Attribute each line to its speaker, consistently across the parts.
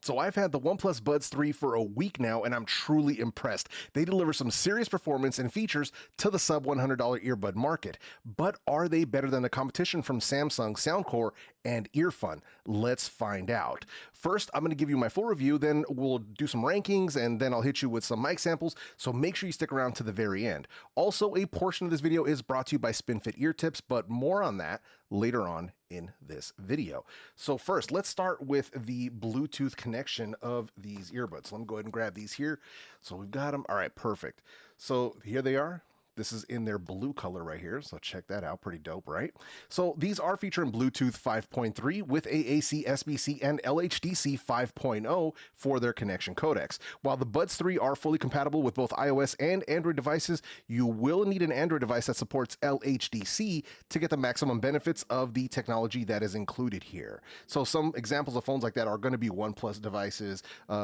Speaker 1: So I've had the OnePlus Buds 3 for a week now, and I'm truly impressed. They deliver some serious performance and features to the sub $100 earbud market. But are they better than the competition from Samsung, Soundcore, and Earfun? Let's find out. First, I'm going to give you my full review, then we'll do some rankings, and then I'll hit you with some mic samples, so make sure you stick around to the very end. Also, a portion of this video is brought to you by Spinfit Ear Tips, but more on that later on in this video. So first, let's start with the Bluetooth connection of these earbuds. Let me go ahead and grab these here. So we've got them. All right, perfect. So here they are. This is in their blue color right here, so check that out. Pretty dope, right? So these are featuring Bluetooth 5.3 with AAC, SBC, and LHDC 5.0 for their connection codecs. While the Buds 3 are fully compatible with both iOS and Android devices, you will need an Android device that supports LHDC to get the maximum benefits of the technology that is included here. So some examples of phones like that are going to be OnePlus devices,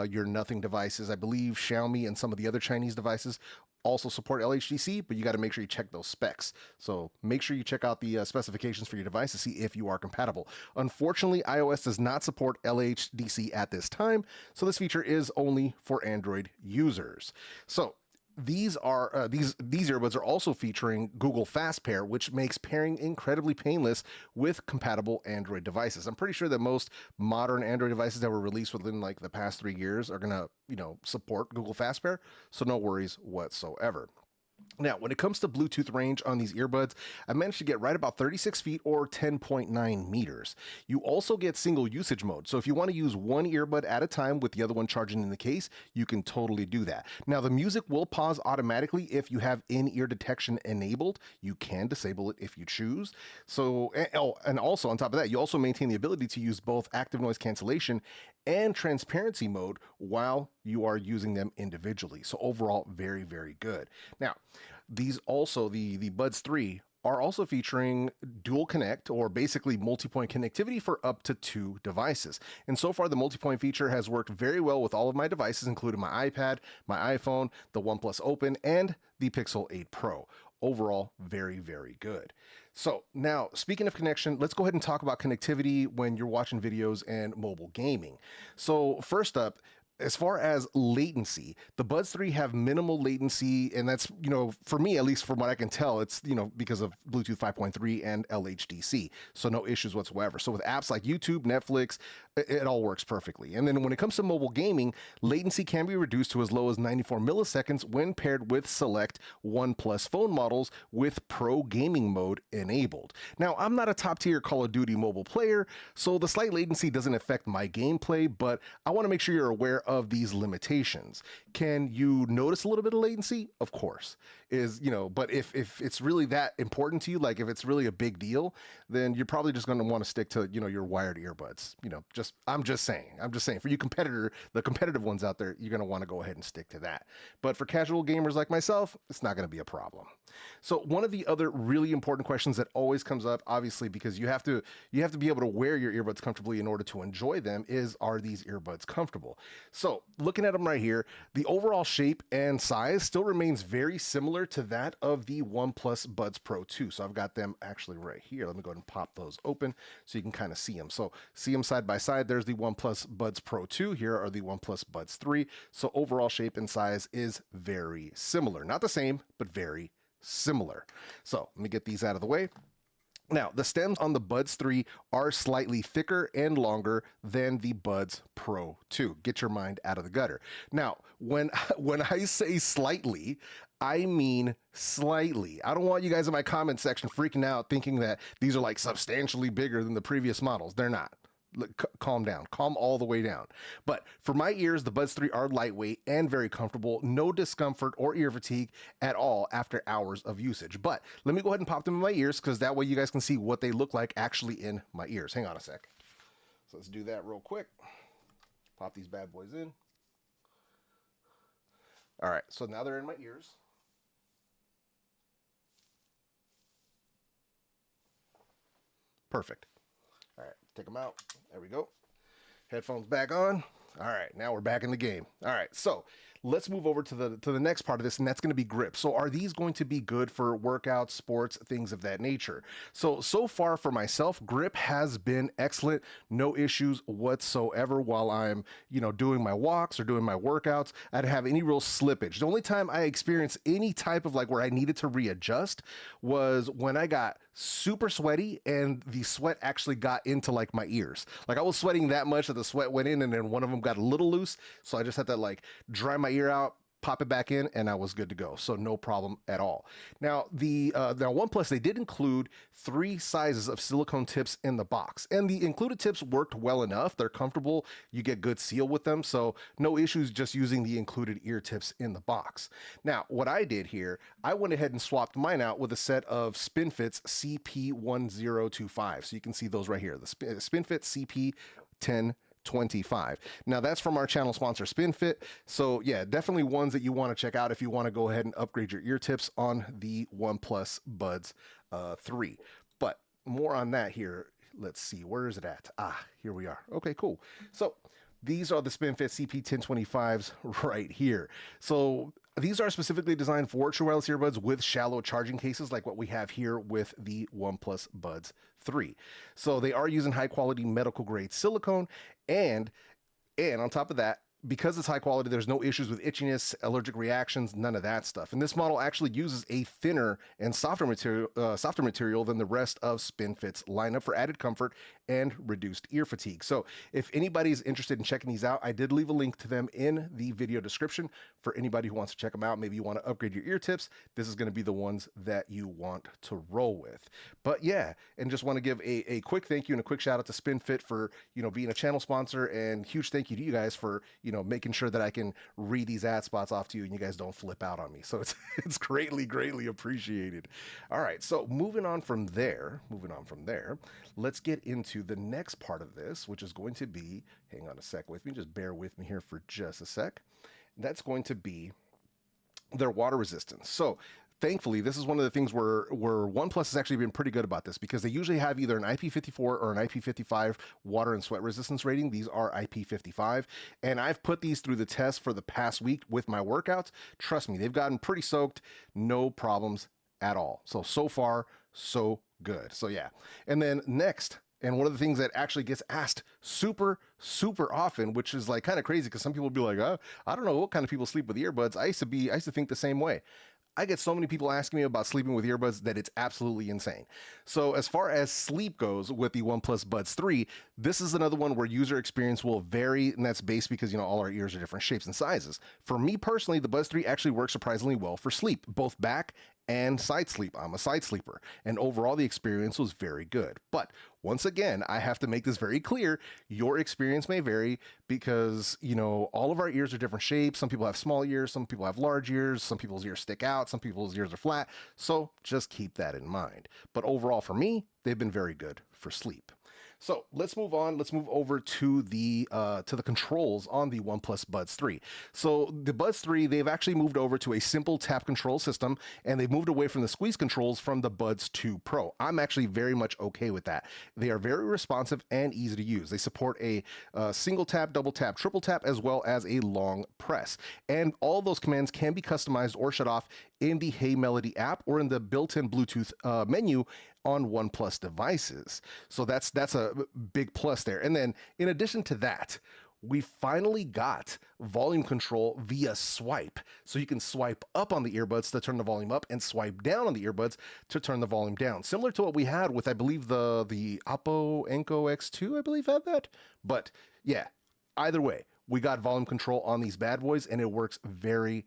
Speaker 1: your Nothing devices, I believe Xiaomi and some of the other Chinese devices also support LHDC, but you got to make sure you check those specs. So make sure you check out the specifications for your device to see if you are compatible. Unfortunately, iOS does not support LHDC at this time, so this feature is only for Android users. So these earbuds are also featuring Google Fast Pair, which makes pairing incredibly painless with compatible Android devices. I'm pretty sure that most modern Android devices that were released within like the past 3 years are gonna, support Google Fast Pair, so no worries whatsoever. Now, when it comes to Bluetooth range on these earbuds, I managed to get right about 36 feet or 10.9 meters. You also get single usage mode. So if you want to use one earbud at a time with the other one charging in the case, you can totally do that. Now, the music will pause automatically if you have in-ear detection enabled. You can disable it if you choose. So, and also on top of that, you also maintain the ability to use both active noise cancellation and transparency mode while you are using them individually. So overall, very, very good. Now, these also, the Buds 3 are also featuring dual connect, or basically multi-point connectivity for up to 2 devices. And so far, the multi-point feature has worked very well with all of my devices, including my iPad, my iPhone, the OnePlus Open, and the Pixel 8 Pro. Overall, very, very good. So now, speaking of connection, let's go ahead and talk about connectivity when you're watching videos and mobile gaming. So first up, as far as latency, the Buds 3 have minimal latency, and that's, for me, at least from what I can tell, it's, because of Bluetooth 5.3 and LHDC, so no issues whatsoever. So with apps like YouTube, Netflix, it all works perfectly. And then when it comes to mobile gaming, latency can be reduced to as low as 94 milliseconds when paired with select OnePlus phone models with Pro Gaming Mode enabled. Now, I'm not a top-tier Call of Duty mobile player, so the slight latency doesn't affect my gameplay, but I want to make sure you're aware of these limitations. Can you notice a little bit of latency? Of course. But if it's really that important to you, like if it's really a big deal, then you're probably just going to want to stick to, your wired earbuds. I'm just saying for you the competitive ones out there, you're going to want to go ahead and stick to that. But for casual gamers like myself, it's not going to be a problem. So one of the other really important questions that always comes up, obviously, because you have to be able to wear your earbuds comfortably in order to enjoy them, is, are these earbuds comfortable? So looking at them right here, the overall shape and size still remains very similar to that of the OnePlus Buds Pro 2. So I've got them actually right here. Let me go ahead and pop those open so you can kind of see them. So see them side by side. There's the OnePlus Buds Pro 2. Here are the OnePlus Buds 3. So overall shape and size is very similar. Not the same, but very similar. So let me get these out of the way. Now, the stems on the Buds 3 are slightly thicker and longer than the Buds Pro 2. Get your mind out of the gutter. Now, when I say slightly, I mean slightly. I don't want you guys in my comment section freaking out thinking that these are like substantially bigger than the previous models. They're not. Calm down, calm all the way down. But for my ears, the Buds 3 are lightweight and very comfortable, no discomfort or ear fatigue at all after hours of usage. But let me go ahead and pop them in my ears, because that way you guys can see what they look like actually in my ears. Hang on a sec. So let's do that real quick. Pop these bad boys in. All right, so now they're in my ears. Perfect. All right, take them out. There we go. Headphones back on. All right, now we're back in the game. All right, so let's move over to the next part of this, and that's going to be grip. So are these going to be good for workouts, sports, things of that nature? So far for myself, grip has been excellent. No issues whatsoever while I'm, doing my walks or doing my workouts. I didn't have any real slippage. The only time I experienced any type of like where I needed to readjust was when I got super sweaty and the sweat actually got into like my ears. Like I was sweating that much that the sweat went in and then one of them got a little loose. So I just had to like dry my ear out, pop it back in, and I was good to go. So no problem at all. Now now OnePlus, they did include 3 sizes of silicone tips in the box, and the included tips worked well enough. They're comfortable. You get good seal with them. So no issues just using the included ear tips in the box. Now, what I did here, I went ahead and swapped mine out with a set of Spinfit's CP1025. So you can see those right here, the Spinfit CP1025. Now that's from our channel sponsor Spinfit. So yeah, definitely ones that you want to check out if you want to go ahead and upgrade your ear tips on the OnePlus Buds 3. But more on that here. Let's see, where is it at? Here we are. Okay, cool. So these are the Spinfit CP1025s right here. So these are specifically designed for true wireless earbuds with shallow charging cases like what we have here with the OnePlus Buds 3. So they are using high quality medical grade silicone, and on top of that, because it's high quality, there's no issues with itchiness, allergic reactions, none of that stuff. And this model actually uses a thinner and softer material than the rest of Spinfit's lineup for added comfort and reduced ear fatigue. So if anybody's interested in checking these out, I did leave a link to them in the video description for anybody who wants to check them out. Maybe you want to upgrade your ear tips. This is going to be the ones that you want to roll with. But yeah, and just want to give a quick thank you and a quick shout out to Spinfit for, being a channel sponsor, and huge thank you to you guys for, making sure that I can read these ad spots off to you and you guys don't flip out on me. So it's greatly, greatly appreciated. All right. So moving on from there, let's get into the next part of this, which is going to be, hang on a sec with me, just bear with me here for just a sec. That's going to be their water resistance. So thankfully, this is one of the things where OnePlus has actually been pretty good about this, because they usually have either an IP54 or an IP55 water and sweat resistance rating. These are IP55, and I've put these through the test for the past week with my workouts. Trust me, they've gotten pretty soaked, no problems at all. So far, so good. So yeah. And then next, and one of the things that actually gets asked super often, which is like kind of crazy because some people will be like, I don't know what kind of people sleep with earbuds. I used to think the same way. I get so many people asking me about sleeping with earbuds that it's absolutely insane. So as far as sleep goes with the OnePlus Buds 3, this is another one where user experience will vary, and that's based because, all our ears are different shapes and sizes. For me personally, the Buds 3 actually works surprisingly well for sleep, both back and side sleep. I'm a side sleeper, and overall the experience was very good. But once again, I have to make this very clear. Your experience may vary because, all of our ears are different shapes. Some people have small ears, some people have large ears, some people's ears stick out, some people's ears are flat. So just keep that in mind. But overall for me, they've been very good for sleep. So let's move on. Let's move over to the controls on the OnePlus Buds 3. So the Buds 3, they've actually moved over to a simple tap control system, and they've moved away from the squeeze controls from the Buds 2 Pro. I'm actually very much okay with that. They are very responsive and easy to use. They support a single tap, double tap, triple tap, as well as a long press. And all those commands can be customized or shut off in the HeyMelody app or in the built-in Bluetooth menu on OnePlus devices. So that's a big plus there. And then in addition to that, we finally got volume control via swipe. So you can swipe up on the earbuds to turn the volume up and swipe down on the earbuds to turn the volume down. Similar to what we had with, I believe, the Oppo Enco X2, I believe had that. But yeah, either way, we got volume control on these bad boys, and it works very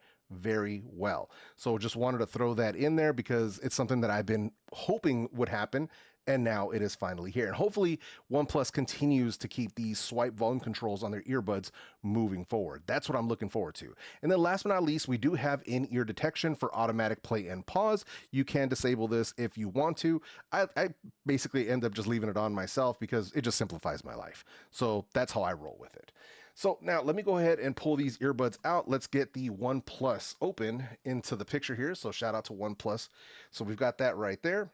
Speaker 1: well. So just wanted to throw that in there because it's something that I've been hoping would happen, and now it is finally here. And hopefully OnePlus continues to keep these swipe volume controls on their earbuds moving forward. That's what I'm looking forward to. And then last but not least, we do have in-ear detection for automatic play and pause. You can disable this if you want to. I basically end up just leaving it on myself because it just simplifies my life. So that's how I roll with it. So now let me go ahead and pull these earbuds out. Let's get the OnePlus open into the picture here. So shout out to OnePlus. So we've got that right there.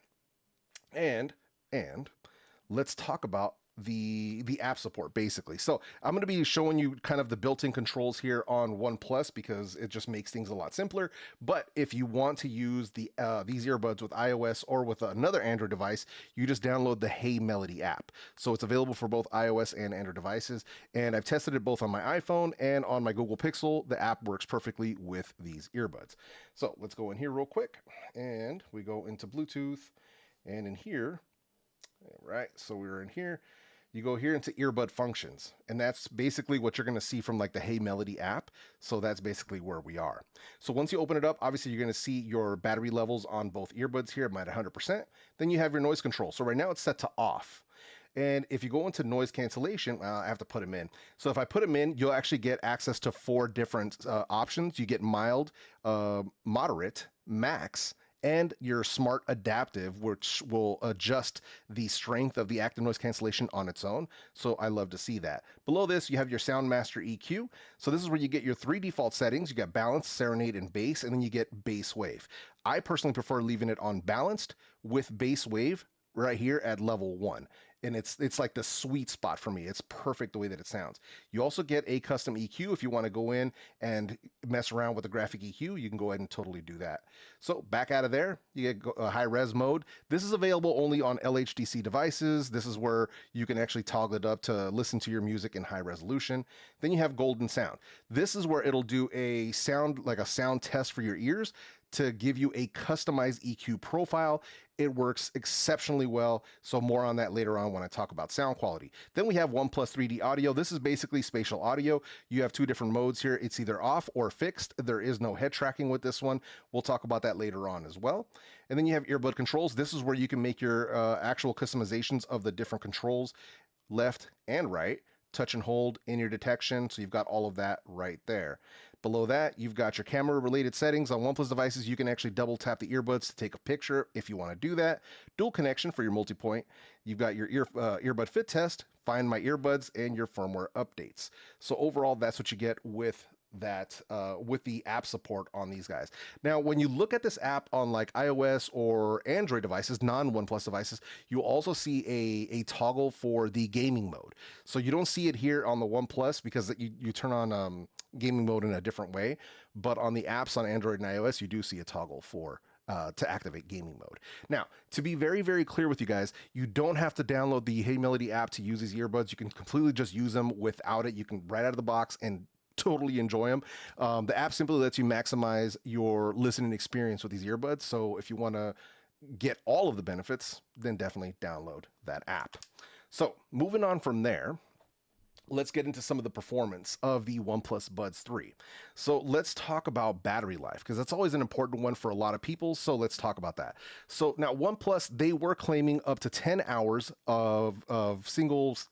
Speaker 1: And let's talk about the app support basically. So I'm going to be showing you kind of the built-in controls here on OnePlus because it just makes things a lot simpler. But if you want to use these earbuds with iOS or with another Android device, you just download the HeyMelody app. So it's available for both iOS and Android devices, and I've tested it both on my iPhone and on my Google Pixel. The app works perfectly with these earbuds. So let's go in here real quick, and we go into Bluetooth, and in here, all right, so we're in here. You go here into earbud functions, and that's basically what you're going to see from like the HeyMelody app. So that's basically where we are. So once you open it up, obviously you're going to see your battery levels on both earbuds here. I'm at 100%. Then you have your noise control. So right now it's set to off. And if you go into noise cancellation, I have to put them in. So if I put them in, you'll actually get access to 4 different options. You get mild, moderate, max, and your smart adaptive, which will adjust the strength of the active noise cancellation on its own. So I love to see that. Below this, you have your Sound Master EQ. So this is where you get your 3 default settings. You got balance, serenade, and bass, and then you get bass wave. I personally prefer leaving it on balanced with bass wave right here at level 1. And it's like the sweet spot for me. It's perfect the way that it sounds. You also get a custom EQ if you want to go in and mess around with the graphic EQ. You can go ahead and totally do that. So back out of there, you get a high res mode. This is available only on LHDC devices. This is where you can actually toggle it up to listen to your music in high resolution. Then you have GoldenSound. This is where it'll do a sound test for your ears to give you a customized EQ profile. It works exceptionally well, so more on that later on when I talk about sound quality. Then we have OnePlus 3D audio. This is basically spatial audio. You have 2 different modes here. It's either off or fixed. There is no head tracking with this one. We'll talk about that later on as well. And then you have earbud controls. This is where you can make your actual customizations of the different controls, left and right, touch and hold, in-ear detection. So you've got all of that right there. Below that, you've got your camera related settings. On OnePlus devices, you can actually double tap the earbuds to take a picture if you want to do that. Dual connection for your multipoint. You've got your earbud fit test, find my earbuds, and your firmware updates. So overall, that's what you get with that with the app support on these guys. Now, when you look at this app on like iOS or Android devices, non-OnePlus devices, you'll also see a toggle for the gaming mode. So you don't see it here on the OnePlus because you turn on gaming mode in a different way, but on the apps on Android and iOS, you do see a toggle for to activate gaming mode. Now, to be very, very clear with you guys, you don't have to download the HeyMelody app to use these earbuds. You can completely just use them without it. You can right out of the box and totally enjoy them. The app simply lets you maximize your listening experience with these earbuds. So if you want to get all of the benefits, then definitely download that app. So moving on from there, let's get into some of the performance of the OnePlus Buds 3. So let's talk about battery life, because that's always an important one for a lot of people. So let's talk about that. So now OnePlus, they were claiming up to 10 hours of singles,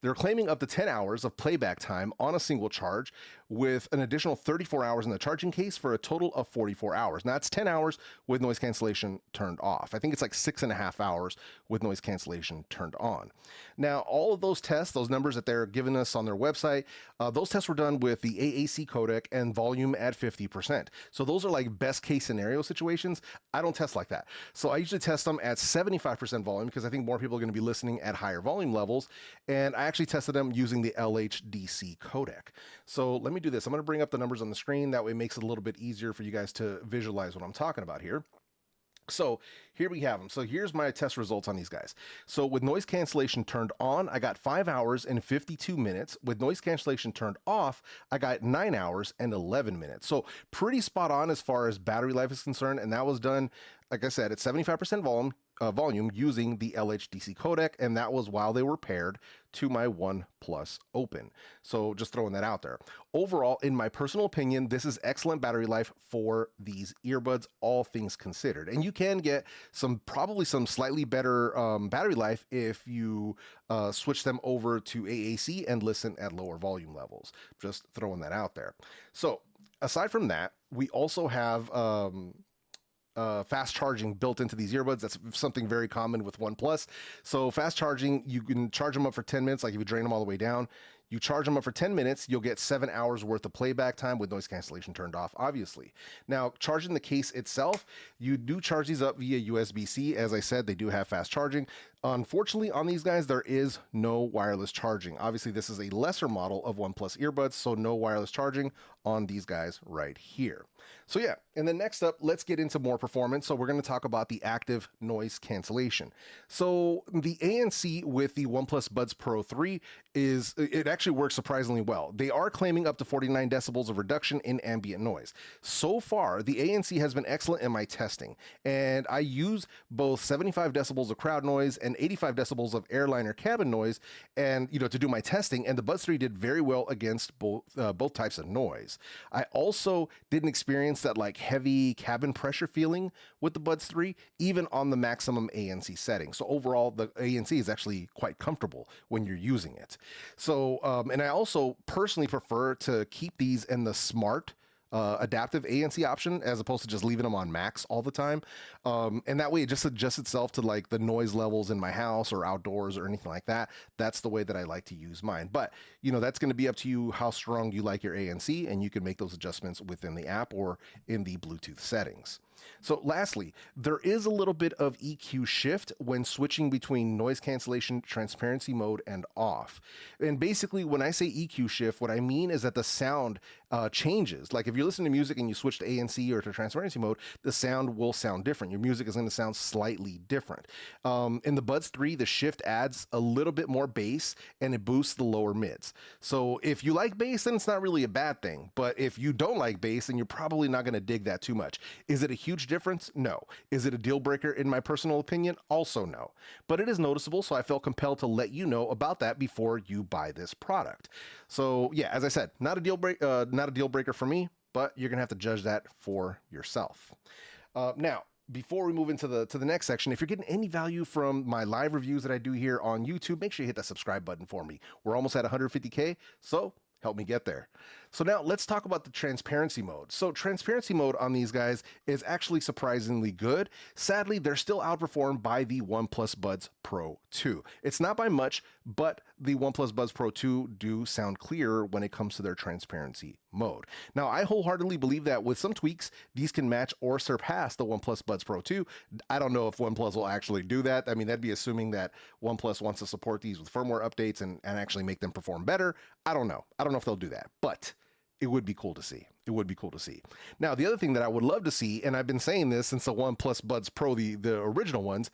Speaker 1: they're claiming up to 10 hours of playback time on a single charge with an additional 34 hours in the charging case for a total of 44 hours. Now, that's 10 hours with noise cancellation turned off. I think it's like 6.5 hours with noise cancellation turned on. Now, all of those tests, those numbers that they're giving us on their website, those tests were done with the AAC codec and volume at 50%. So those are like best case scenario situations. I don't test like that. So I usually test them at 75% volume because I think more people are going to be listening at higher volume levels. And I actually tested them using the LHDC codec. So let me do this. I'm going to bring up the numbers on the screen. That way it makes it a little bit easier for you guys to visualize what I'm talking about here. So here we have them. So here's my test results on these guys. So with noise cancellation turned on, I got 5 hours and 52 minutes. With noise cancellation turned off, I got 9 hours and 11 minutes. So pretty spot on as far as battery life is concerned. And that was done, like I said, at 75% volume using the LHDC codec, and that was while they were paired to my OnePlus Open. So just throwing that out there. Overall, in my personal opinion, this is excellent battery life for these earbuds, all things considered. And you can get probably some slightly better battery life if you switch them over to AAC and listen at lower volume levels. Just throwing that out there. So aside from that, we also have fast charging built into these earbuds. That's something very common with OnePlus. So fast charging, you can charge them up for 10 minutes, like if you drain them all the way down. You charge them up for 10 minutes, you'll get 7 hours worth of playback time with noise cancellation turned off, obviously. Now, charging the case itself, you do charge these up via USB-C. As I said, they do have fast charging. Unfortunately, on these guys, there is no wireless charging. Obviously, this is a lesser model of OnePlus earbuds, so no wireless charging on these guys right here. So yeah, and then next up, let's get into more performance. So we're going to talk about the active noise cancellation. So the ANC with the OnePlus Buds Pro 3 it actually works surprisingly well. They are claiming up to 49 decibels of reduction in ambient noise. So far, the ANC has been excellent in my testing, and I use both 75 decibels of crowd noise and 85 decibels of airliner cabin noise, and to do my testing, and the Buds 3 did very well against both types of noise. I also didn't experience that like heavy cabin pressure feeling with the Buds 3, even on the maximum ANC setting. So overall, the ANC is actually quite comfortable when you're using it. So, and I also personally prefer to keep these in the smart adaptive ANC option as opposed to just leaving them on max all the time. And that way it just adjusts itself to like the noise levels in my house or outdoors or anything like that. That's the way that I like to use mine. But that's going to be up to you how strong you like your ANC, and you can make those adjustments within the app or in the Bluetooth settings. So lastly, there is a little bit of EQ shift when switching between noise cancellation, transparency mode, and off. And basically, when I say EQ shift, what I mean is that the sound changes. Like if you're listening to music and you switch to ANC or to transparency mode, the sound will sound different. Your music is going to sound slightly different. In the Buds 3, the shift adds a little bit more bass and it boosts the lower mids. So if you like bass, then it's not really a bad thing. But if you don't like bass, then you're probably not going to dig that too much. Is it a huge difference? No. Is it a deal breaker in my personal opinion? Also no. But it is noticeable, so I felt compelled to let you know about that before you buy this product. So yeah, as I said, not a deal breaker for me, but you're gonna have to judge that for yourself. Now, before we move into the next section, if you're getting any value from my live reviews that I do here on YouTube, make sure you hit that subscribe button for me. We're almost at 150K, so help me get there. So now let's talk about the transparency mode. So transparency mode on these guys is actually surprisingly good. Sadly, they're still outperformed by the OnePlus Buds Pro 2. It's not by much, but the OnePlus Buds Pro 2 do sound clearer when it comes to their transparency mode. Now, I wholeheartedly believe that with some tweaks, these can match or surpass the OnePlus Buds Pro 2. I don't know if OnePlus will actually do that. I mean, that'd be assuming that OnePlus wants to support these with firmware updates and actually make them perform better. I don't know. I don't know if they'll do that, but it would be cool to see. It would be cool to see. Now, the other thing that I would love to see, and I've been saying this since the OnePlus Buds Pro, the original ones,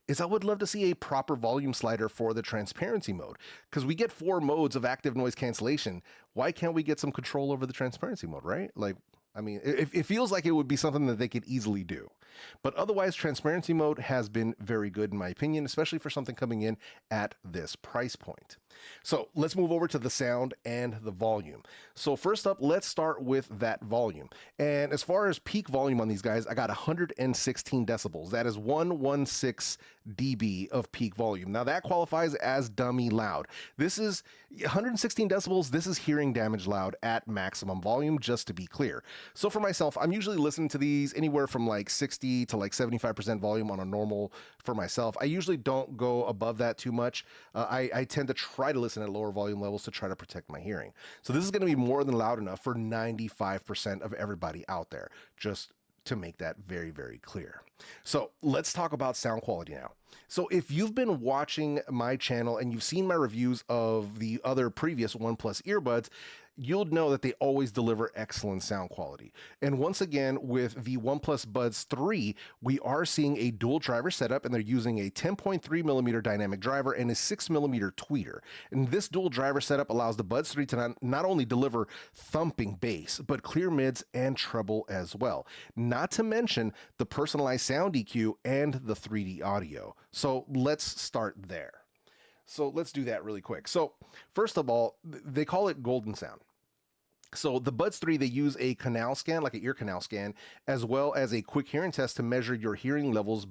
Speaker 1: is I would love to see a proper volume slider for the transparency mode, because we get 4 modes of active noise cancellation. Why can't we get some control over the transparency mode, right? Like, I mean, it feels like it would be something that they could easily do. But otherwise, transparency mode has been very good in my opinion, especially for something coming in at this price point. So let's move over to the sound and the volume. So first up, let's start with that volume. And as far as peak volume on these guys, I got 116 decibels. That is 116 dB of peak volume. Now that qualifies as dummy loud. This is 116 decibels. This is hearing damage loud at maximum volume, just to be clear. So for myself, I'm usually listening to these anywhere from like 60 to like 75% volume on a normal for myself. I usually don't go above that too much. I tend to try to listen at lower volume levels to try to protect my hearing. So this is going to be more than loud enough for 95% of everybody out there, just to make that very, very clear. So let's talk about sound quality now. So if you've been watching my channel and you've seen my reviews of the other previous OnePlus earbuds, you'll know that they always deliver excellent sound quality. And once again, with the OnePlus Buds 3, we are seeing a dual driver setup, and they're using a 10.3 millimeter dynamic driver and a 6 millimeter tweeter. And this dual driver setup allows the Buds 3 to not only deliver thumping bass, but clear mids and treble as well. Not to mention the personalized sound EQ and the 3D audio. So let's start there. So let's do that really quick. So first of all, they call it GoldenSound. So the Buds 3, they use a canal scan, like an ear canal scan, as well as a quick hearing test to measure your hearing levels,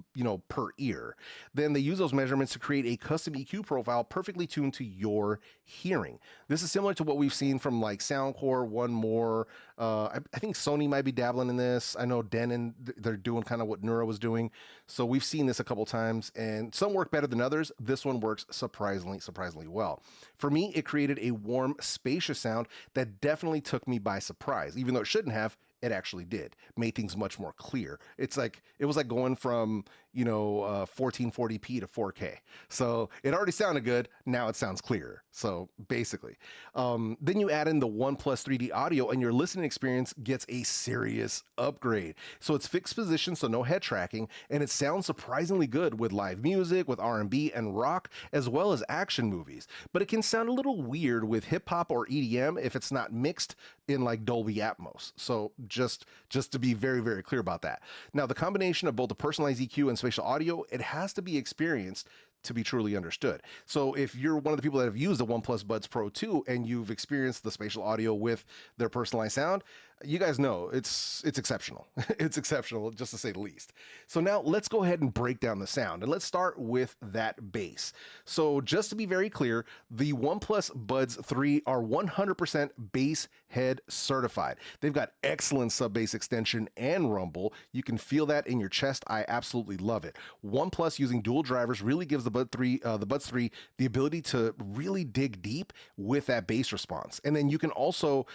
Speaker 1: per ear. Then they use those measurements to create a custom EQ profile perfectly tuned to your hearing. This is similar to what we've seen from like Soundcore, One More. I think Sony might be dabbling in this. I know Denon, they're doing kind of what Neuro was doing. So we've seen this a couple times, and some work better than others. This one works surprisingly well. For me, it created a warm, spacious sound that definitely took me by surprise. Even though it shouldn't have, it actually did. Made things much more clear. It was like going from 1440p to 4K. So it already sounded good. Now it sounds clearer. So basically, then you add in the OnePlus 3D audio, and your listening experience gets a serious upgrade. So it's fixed position, so no head tracking, and it sounds surprisingly good with live music, with R&B and rock, as well as action movies. But it can sound a little weird with hip hop or EDM if it's not mixed in like Dolby Atmos. So just to be very clear about that. Now, the combination of both the personalized EQ and spatial audio, it has to be experienced to be truly understood. So if you're one of the people that have used the OnePlus Buds Pro 2 and you've experienced the spatial audio with their personalized sound, you guys know it's exceptional. It's exceptional, just to say the least. So now let's go ahead and break down the sound, and let's start with that bass. So just to be very clear, the OnePlus Buds 3 are 100% bass head certified. They've got excellent sub bass extension and rumble. You can feel that in your chest. I absolutely love it. OnePlus using dual drivers really gives the Buds 3 the ability to really dig deep with that bass response. And then you can also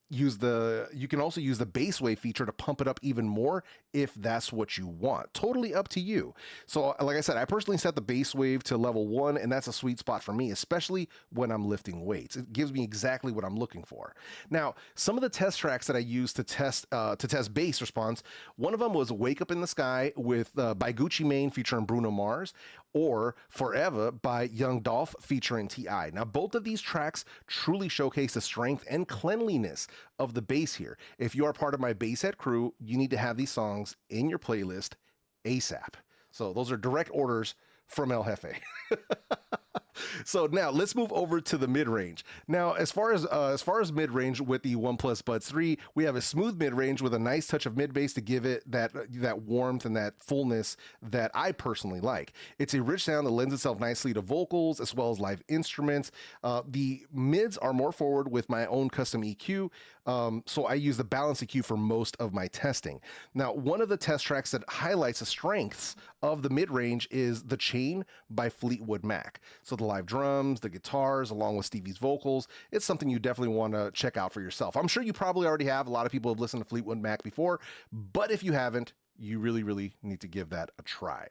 Speaker 1: use the bass wave feature to pump it up even more if that's what you want. Totally up to you. So like I said, I personally set the bass wave to level 1, and that's a sweet spot for me, especially when I'm lifting weights. It gives me exactly what I'm looking for. Now, some of the test tracks that I used to test bass response, one of them was Wake Up in the Sky by Gucci Mane featuring Bruno Mars, or Forever by Young Dolph featuring T.I. Now, both of these tracks truly showcase the strength and cleanliness of the bass here. If you are part of my basshead crew, you need to have these songs in your playlist ASAP. So those are direct orders from El Jefe. So now let's move over to the mid-range. Now, as far as mid-range with the OnePlus Buds 3, we have a smooth mid-range with a nice touch of mid-bass to give it that warmth and that fullness that I personally like. It's a rich sound that lends itself nicely to vocals as well as live instruments. The mids are more forward with my own custom EQ, so I use the balance EQ for most of my testing. Now, one of the test tracks that highlights the strengths of the mid-range is The Chain by Fleetwood Mac. So the live drums, the guitars, along with Stevie's vocals, it's something you definitely want to check out for yourself. I'm sure you probably already have. A lot of people have listened to Fleetwood Mac before, but if you haven't, you really need to give that a try.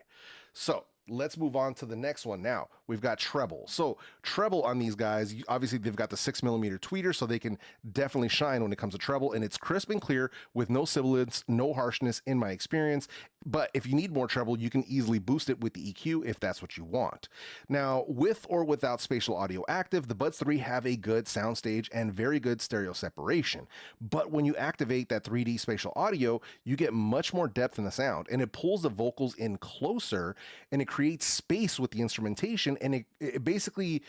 Speaker 1: So let's move on to the next one. Now we've got treble. So treble on these guys, obviously they've got the 6mm tweeter, so they can definitely shine when it comes to treble, and it's crisp and clear with no sibilance, no harshness in my experience. But if you need more treble, you can easily boost it with the EQ if that's what you want. Now, with or without spatial audio active, the Buds 3 have a good soundstage and very good stereo separation. But when you activate that 3D spatial audio, you get much more depth in the sound, and it pulls the vocals in closer, and it creates space with the instrumentation, and it basically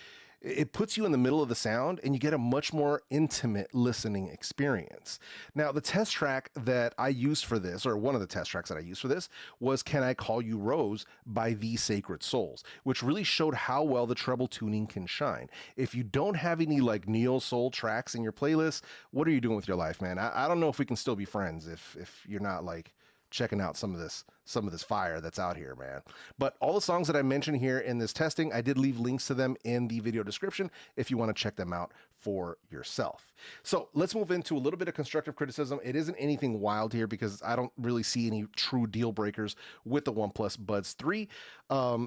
Speaker 1: puts you in the middle of the sound, and you get a much more intimate listening experience. Now, the test track that I used for this, or one of the test tracks that I used for this, was Can I Call You Rose by The Sacred Souls, which really showed how well the treble tuning can shine. If you don't have any like neo soul tracks in your playlist, what are you doing with your life, man? I don't know if we can still be friends if you're not like checking out some of this fire that's out here, man. But all the songs that I mentioned here in this testing, I did leave links to them in the video description if you want to check them out for yourself. So let's move into a little bit of constructive criticism. It isn't anything wild here because I don't really see any true deal breakers with the OnePlus Buds 3.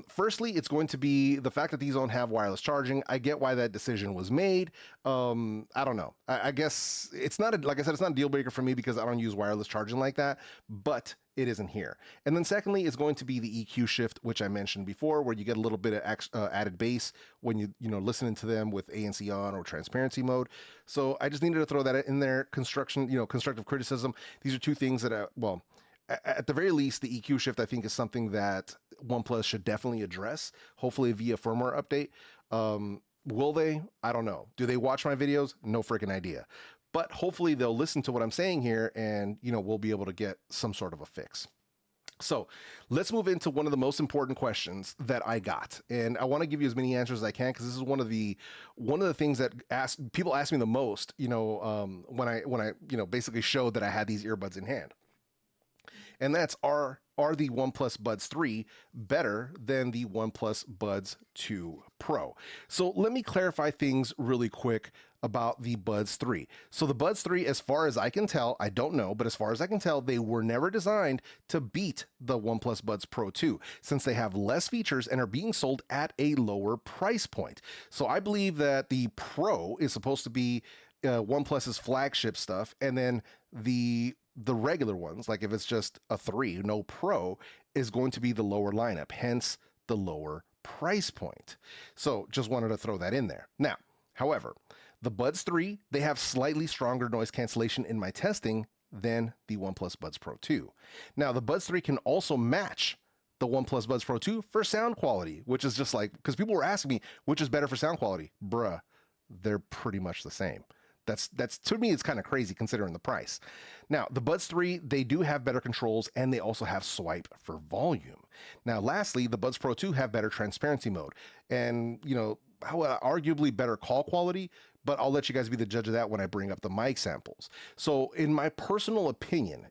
Speaker 1: Firstly, it's going to be the fact that these don't have wireless charging. I get why that decision was made. I don't know. I guess it's not, like I said, it's not a deal breaker for me because I don't use wireless charging like that, but it isn't here. And then secondly, is going to be the EQ shift, which I mentioned before, where you get a little bit of added bass when you listening to them with ANC on or transparency mode. So I just needed to throw that in there. Constructive criticism. These are two things that, at the very least, the EQ shift I think is something that OnePlus should definitely address, hopefully via firmware update. Will they? I don't know. Do they watch my videos? No freaking idea. but hopefully they'll listen to what I'm saying here and, you know, we'll be able to get some sort of a fix. So let's move into one of the most important questions that I got, and I want to give you as many answers as I can because this is one of the things that people ask me the most. You know, when I you know basically showed that I had these earbuds in hand, and that's are the OnePlus Buds 3 better than the OnePlus Buds 2 Pro? So let me clarify things really quick about the Buds 3. So the Buds 3, as far as I can tell, I don't know, but as far as I can tell, they were never designed to beat the OnePlus Buds Pro 2, since they have less features and are being sold at a lower price point. So I believe that the Pro is supposed to be OnePlus's flagship stuff, and then the regular ones, like if it's just a 3, no Pro, is going to be the lower lineup, hence the lower price point. So just wanted to throw that in there. Now, however, the Buds 3, they have slightly stronger noise cancellation in my testing than the OnePlus Buds Pro 2. Now, the Buds 3 can also match the OnePlus Buds Pro 2 for sound quality, which is just like, because people were asking me, which is better for sound quality? Bruh, they're pretty much the same. That's to me, it's kind of crazy considering the price. Now, the Buds 3, they do have better controls, and they also have swipe for volume. Now, lastly, the Buds Pro 2 have better transparency mode, and, you know, arguably better call quality, but I'll let you guys be the judge of that when I bring up the mic samples. So in my personal opinion,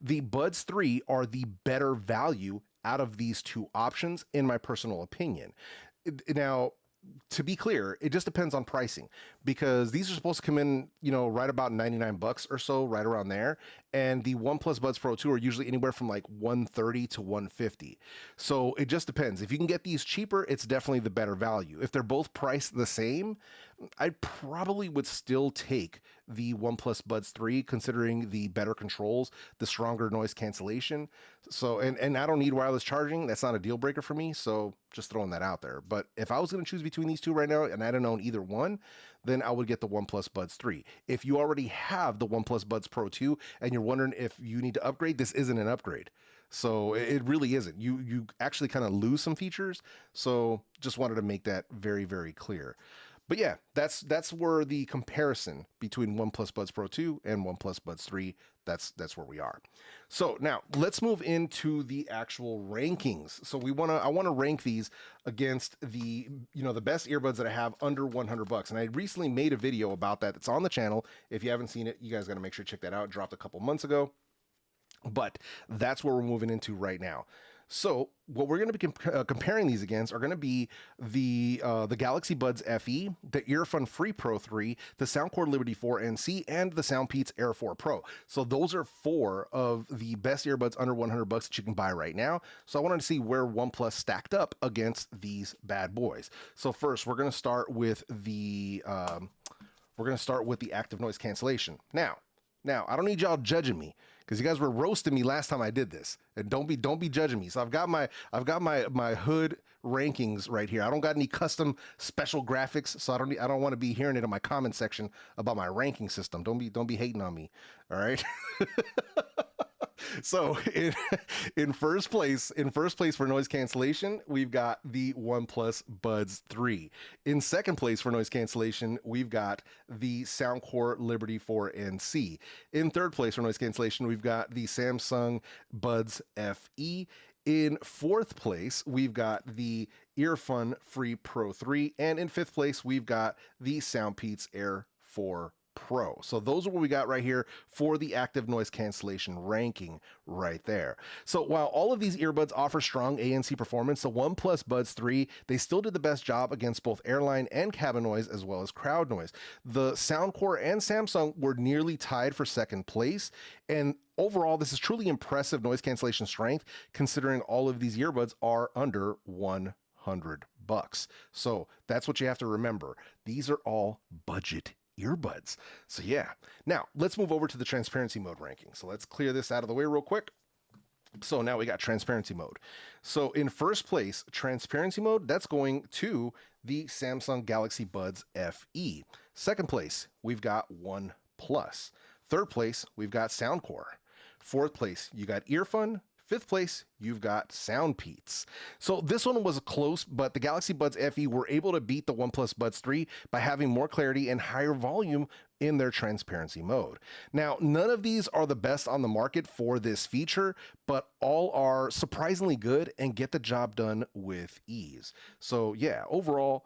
Speaker 1: the Buds 3 are the better value out of these two options, in my personal opinion. Now, to be clear, it just depends on pricing, because these are supposed to come in, you know, right about 99 bucks or so, right around there. And the OnePlus Buds Pro 2 are usually anywhere from like 130 to 150. So it just depends. If you can get these cheaper, it's definitely the better value. If they're both priced the same, I probably would still take the OnePlus Buds 3, considering the better controls, the stronger noise cancellation. So, and I don't need wireless charging. That's not a deal breaker for me. So just throwing that out there. But if I was going to choose between these two right now, and I don't own either one, then I would get the OnePlus Buds 3. If you already have the OnePlus Buds Pro 2 and you're wondering if you need to upgrade, this isn't an upgrade. So it really isn't. You actually kind of lose some features. So just wanted to make that very, very clear. But yeah, that's where the comparison between OnePlus Buds Pro 2 and OnePlus Buds 3, that's where we are. So now let's move into the actual rankings. So I want to rank these against the, you know, the best earbuds that I have under 100 bucks. And I recently made a video about that. It's on the channel. If you haven't seen it, you guys got to make sure to check that out. It dropped a couple months ago. But that's where we're moving into right now. So what we're going to be comparing these against are going to be the Galaxy Buds FE, the Earfun Free Pro 3, the Soundcore Liberty 4 NC, and the Soundpeats Air4 Pro. So those are 4 of the best earbuds under 100 bucks that you can buy right now. So I wanted to see where OnePlus stacked up against these bad boys. So first, we're going to start with the active noise cancellation. Now I don't need y'all judging me, because you guys were roasting me last time I did this, and don't be judging me. So I've got my hood rankings right here. I don't got any custom special graphics, so I don't want to be hearing it in my comment section about my ranking system. Don't be hating on me. All right. So in first place for noise cancellation, we've got the OnePlus Buds 3. In second place for noise cancellation, we've got the Soundcore Liberty 4 NC. In third place for noise cancellation, we've got the Samsung Buds FE. In fourth place, we've got the Earfun Free Pro 3. And in fifth place, we've got the Soundpeats Air4 Pro. So those are what we got right here for the active noise cancellation ranking right there. So while all of these earbuds offer strong ANC performance, the OnePlus Buds 3, they still did the best job against both airline and cabin noise, as well as crowd noise. The Soundcore and Samsung were nearly tied for second place, and overall, this is truly impressive noise cancellation strength, considering all of these earbuds are under 100 bucks. So that's what you have to remember. These are all budget earbuds. So yeah, now let's move over to the transparency mode ranking. So let's clear this out of the way real quick. So now we got transparency mode. So in first place, transparency mode, that's going to the Samsung Galaxy Buds FE. Second place, we've got OnePlus. Third place, we've got Soundcore. Fourth place, you got Earfun. Fifth place, you've got Soundpeats. So this one was close, but the Galaxy Buds FE were able to beat the OnePlus Buds 3 by having more clarity and higher volume in their transparency mode. Now, none of these are the best on the market for this feature, but all are surprisingly good and get the job done with ease. So yeah, overall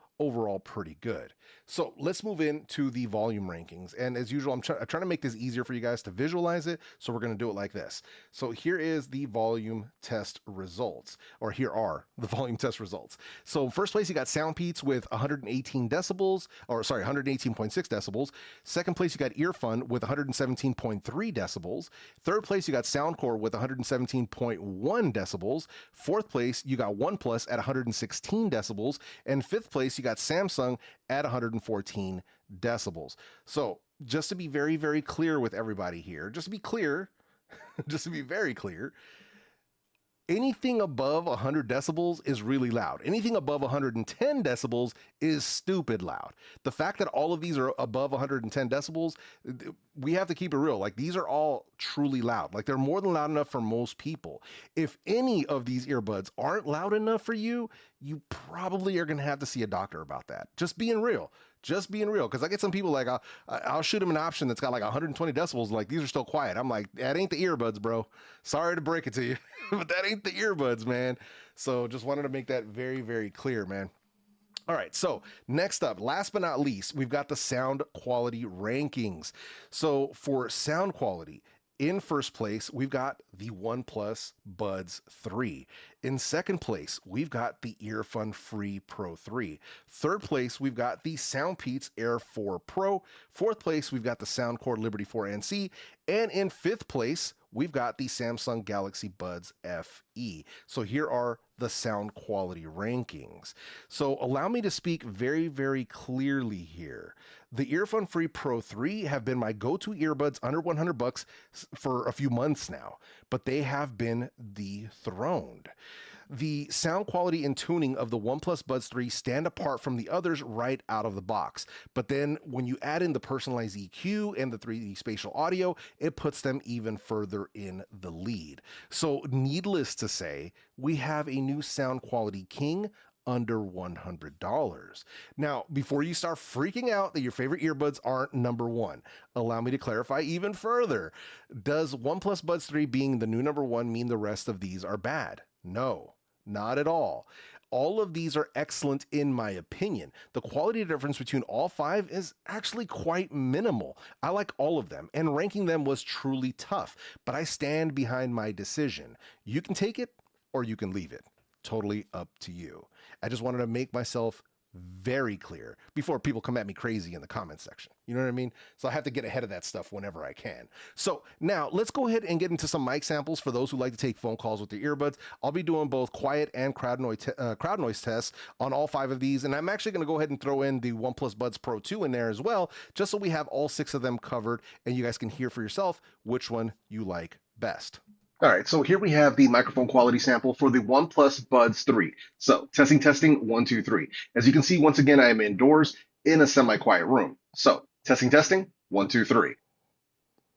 Speaker 1: pretty good. So let's move into the volume rankings. And as usual, I'm trying to make this easier for you guys to visualize it. So we're going to do it like this. So here is the volume test results, or here are the volume test results. So first place, you got Soundpeats with 118 decibels, or sorry, 118.6 decibels. Second place, you got Earfun with 117.3 decibels. Third place, you got Soundcore with 117.1 decibels. Fourth place, you got OnePlus at 116 decibels. And fifth place, you got Samsung at 114 decibels. So just to be very, very clear with everybody here, just to be very clear, anything above 100 decibels is really loud. Anything above 110 decibels is stupid loud. The fact that all of these are above 110 decibels, we have to keep it real. Like, these are all truly loud. Like, they're more than loud enough for most people. If any of these earbuds aren't loud enough for you, you probably are going to have to see a doctor about that. Just being real. Because I get some people like, I'll shoot them an option that's got like 120 decibels. Like, these are still quiet. I'm like, that ain't the earbuds, bro. Sorry to break it to you, but that ain't the earbuds, man. So just wanted to make that very, very clear, man. All right, so next up, last but not least, we've got the sound quality rankings. So for sound quality, in first place, we've got the OnePlus Buds 3. In second place, we've got the Earfun Free Pro 3. Third place, we've got the Soundpeats Air4 Pro. Fourth place, we've got the Soundcore Liberty 4 ANC. And in fifth place, we've got the Samsung Galaxy Buds FE. So here are the sound quality rankings. So allow me to speak very, very clearly here. The Earfun Free Pro 3 have been my go-to earbuds under 100 bucks for a few months now, but they have been dethroned. The sound quality and tuning of the OnePlus Buds 3 stand apart from the others right out of the box. But then when you add in the personalized EQ and the 3D spatial audio, it puts them even further in the lead. So needless to say, we have a new sound quality king under $100. Now, before you start freaking out that your favorite earbuds aren't number one, allow me to clarify even further. Does OnePlus Buds 3 being the new number one mean the rest of these are bad? No. Not at all. All of these are excellent in my opinion. The quality difference between all five is actually quite minimal. I like all of them, and ranking them was truly tough, but I stand behind my decision. You can take it or you can leave it. Totally up to you. I just wanted to make myself very clear before people come at me crazy in the comment section. You know what I mean? So I have to get ahead of that stuff whenever I can. So now let's go ahead and get into some mic samples for those who like to take phone calls with their earbuds. I'll be doing both quiet and crowd noise tests on all five of these. And I'm actually going to go ahead and throw in the OnePlus Buds Pro 2 in there as well, just so we have all six of them covered and you guys can hear for yourself which one you like best. All right, so here we have the microphone quality sample for the OnePlus Buds 3. So testing, 1, 2, 3. As you can see, once again, I am indoors in a semi-quiet room. So testing, 1, 2, 3.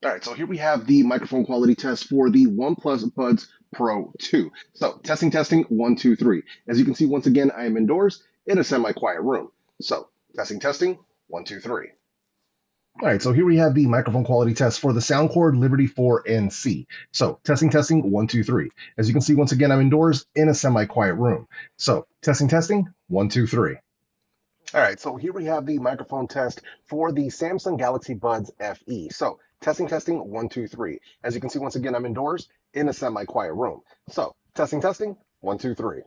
Speaker 1: All right, so here we have the microphone quality test for the OnePlus Buds Pro 2. So testing, 1, 2, 3. As you can see, once again, I am indoors in a semi-quiet room. So testing, 1, 2, 3. All right, so here we have the microphone quality test for the Soundcore Liberty 4 NC. So testing, 1, 2, 3. As you can see, once again, I'm indoors in a semi-quiet room. So testing, 1, 2, 3. All right, so here we have the microphone test for the Samsung Galaxy Buds FE. So testing, 1, 2, 3. As you can see, once again, I'm indoors in a semi-quiet room. So testing, 1, 2, 3.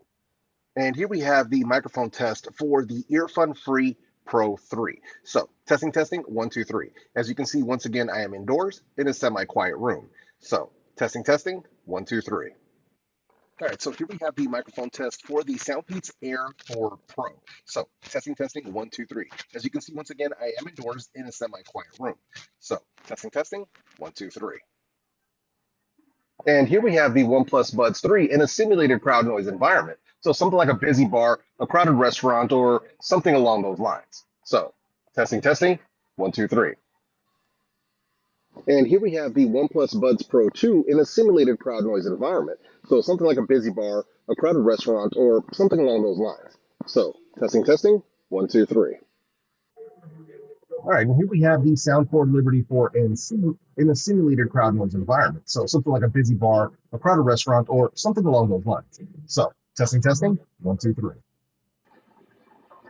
Speaker 1: And here we have the microphone test for the Earfun Free Pro 3. So testing, 1, 2, 3. As you can see, once again, I am indoors in a semi-quiet room. So testing, 1, 2, 3. All right, so here we have the microphone test for the Soundpeats Air4 Pro. So testing, 1, 2, 3. As you can see, once again, I am indoors in a semi-quiet room. So testing, 1, 2, 3. And here we have the OnePlus Buds 3 in a simulated crowd noise environment. So something like a busy bar, a crowded restaurant, or something along those lines. So testing, 1, 2, 3. And here we have the OnePlus Buds Pro 2 in a simulated crowd noise environment. So something like a busy bar, a crowded restaurant, or something along those lines. So, testing, 1, 2, 3. All right, and here we have the Soundcore Liberty for ANC in a simulated crowd noise environment. So something like a busy bar, a crowded restaurant, or something along those lines. So, testing, 1, 2, 3.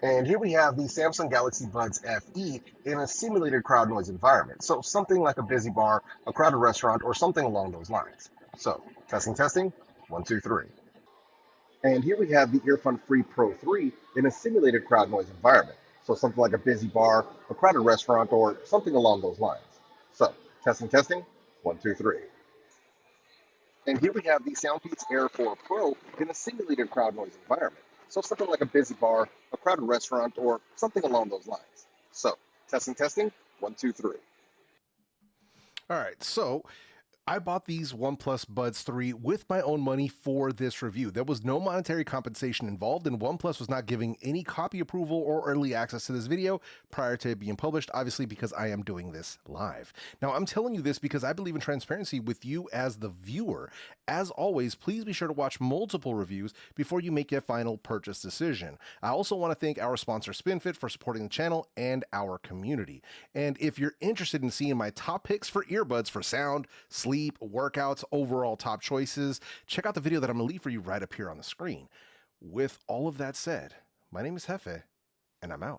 Speaker 1: And here we have the Samsung Galaxy Buds FE in a simulated crowd noise environment. So something like a busy bar, a crowded restaurant, or something along those lines. So, testing, 1, 2, 3. And here we have the Earfun Free Pro 3 in a simulated crowd noise environment. So something like a busy bar, a crowded restaurant, or something along those lines. So, testing, 1, 2, 3. And here we have the Soundpeats Air4 Pro in a simulated crowd noise environment. So something like a busy bar, a crowded restaurant, or something along those lines. So, testing, 1, 2, 3. All right, so I bought these OnePlus Buds 3 with my own money for this review. There was no monetary compensation involved, and OnePlus was not giving any copy approval or early access to this video prior to it being published, obviously because I am doing this live. Now, I'm telling you this because I believe in transparency with you as the viewer. As always, please be sure to watch multiple reviews before you make your final purchase decision. I also want to thank our sponsor Spinfit for supporting the channel and our community. And if you're interested in seeing my top picks for earbuds for sound, sleep, workouts, overall top choices, check out the video that I'm gonna leave for you right up here on the screen. With all of that said, my name is Jefe, and I'm out.